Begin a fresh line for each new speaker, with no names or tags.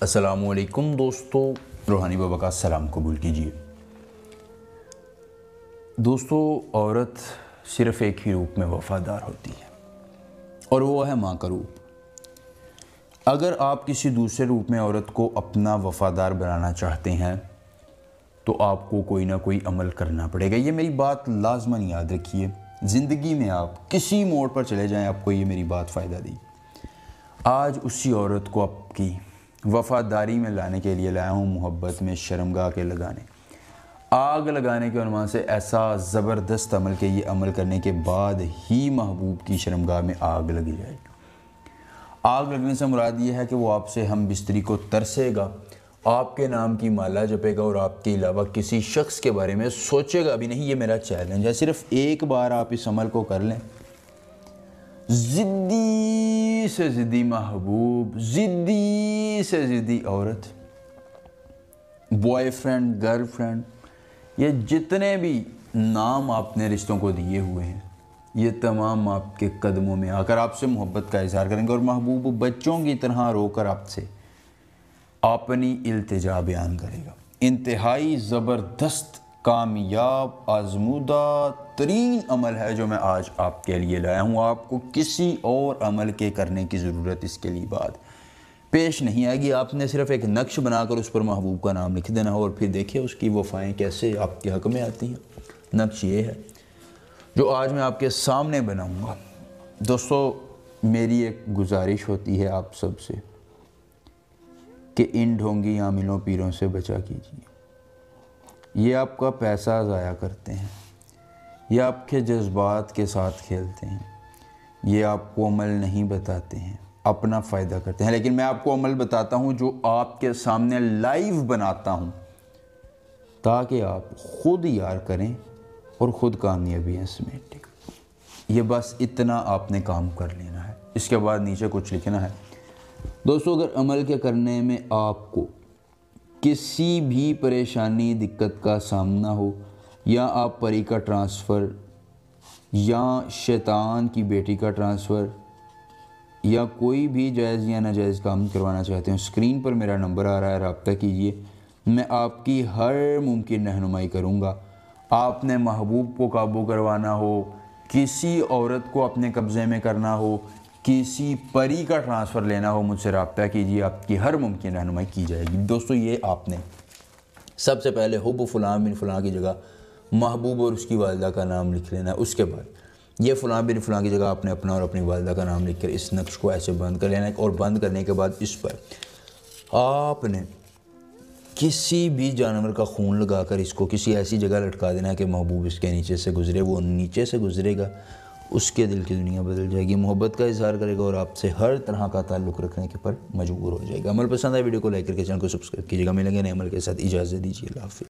السلام علیکم دوستو، روحانی بابا کا سلام قبول کیجیے۔ دوستو، عورت صرف ایک ہی روپ میں وفادار ہوتی ہے اور وہ ہے ماں کا روپ۔ اگر آپ کسی دوسرے روپ میں عورت کو اپنا وفادار بنانا چاہتے ہیں تو آپ کو کوئی نہ کوئی عمل کرنا پڑے گا۔ یہ میری بات لازماً یاد رکھیے، زندگی میں آپ کسی موڑ پر چلے جائیں، آپ کو یہ میری بات فائدہ دی۔ آج اسی عورت کو آپ کی وفاداری میں لانے کے لیے لایا ہوں، محبت میں شرمگاہ کے لگانے، آگ لگانے کے عنوان سے ایسا زبردست عمل کہ یہ عمل کرنے کے بعد ہی محبوب کی شرمگاہ میں آگ لگی جائے گی۔ آگ لگنے سے مراد یہ ہے کہ وہ آپ سے ہم بستری کو ترسے گا، آپ کے نام کی مالا جپے گا اور آپ کے علاوہ کسی شخص کے بارے میں سوچے گا بھی نہیں۔ یہ میرا چیلنج ہے، صرف ایک بار آپ اس عمل کو کر لیں۔ ضدی سے ضدی محبوب، ضدی سے ضدی عورت، بوائے فرینڈ، گرل فرینڈ، یہ جتنے بھی نام آپ نے رشتوں کو دیے ہوئے ہیں، یہ تمام آپ کے قدموں میں آ کر آپ سے محبت کا اظہار کریں گے اور محبوب بچوں کی طرح رو کر آپ سے اپنی التجا بیان کرے گا۔ انتہائی زبردست، کامیاب، آزمودہ ترین عمل ہے جو میں آج آپ کے لیے لایا ہوں۔ آپ کو کسی اور عمل کے کرنے کی ضرورت اس کے لیے بعد پیش نہیں آئے گی۔ آپ نے صرف ایک نقش بنا کر اس پر محبوب کا نام لکھ دینا اور پھر دیکھیں اس کی وفائیں کیسے آپ کے حق میں آتی ہیں۔ نقش یہ ہے جو آج میں آپ کے سامنے بناؤں گا۔ دوستو، میری ایک گزارش ہوتی ہے آپ سب سے کہ ان ڈھونگی عاملوں پیروں سے بچا کیجیے۔ یہ آپ کا پیسہ ضائع کرتے ہیں، یہ آپ کے جذبات کے ساتھ کھیلتے ہیں، یہ آپ کو عمل نہیں بتاتے ہیں، اپنا فائدہ کرتے ہیں، لیکن میں آپ کو عمل بتاتا ہوں جو آپ کے سامنے لائیو بناتا ہوں تاکہ آپ خود یار کریں اور خود کامیابیاں سمیٹیں۔ یہ بس اتنا آپ نے کام کر لینا ہے، اس کے بعد نیچے کچھ لکھنا ہے۔ دوستو، اگر عمل کے کرنے میں آپ کو کسی بھی پریشانی، دقت کا سامنا ہو، یا آپ پری کا ٹرانسفر یا شیطان کی بیٹی کا ٹرانسفر یا کوئی بھی جائز یا ناجائز کام کروانا چاہتے ہیں، اسکرین پر میرا نمبر آ رہا ہے، رابطہ کیجیے، میں آپ کی ہر ممکن رہنمائی کروں گا۔ آپ نے محبوب کو قابو کروانا ہو، کسی عورت کو اپنے قبضے میں کرنا ہو، کسی پری کا ٹرانسفر لینا ہو، مجھ سے رابطہ کیجیے، آپ کی ہر ممکن رہنمائی کی جائے گی۔ دوستو، یہ آپ نے سب سے پہلے حب فلاں بن فلاں کی جگہ محبوب اور اس کی والدہ کا نام لکھ لینا ہے۔ اس کے بعد یہ فلاں بن فلاں کی جگہ آپ نے اپنا اور اپنی والدہ کا نام لکھ کر اس نقش کو ایسے بند کر لینا ہے، اور بند کرنے کے بعد اس پر آپ نے کسی بھی جانور کا خون لگا کر اس کو کسی ایسی جگہ لٹکا دینا ہے کہ محبوب اس کے نیچے سے گزرے، وہ نیچے سے گزرے گا، اس کے دل کی دنیا بدل جائے گی، محبت کا اظہار کرے گا اور آپ سے ہر طرح کا تعلق رکھنے کے پر مجبور ہو جائے گا۔ عمل پسند ہے، ویڈیو کو لائک کر کے چینل کو سبسکرائب کیجیے گا۔ ملیں گے نئے عمل کے ساتھ، اجازت دیجیے، اللہ حافظ۔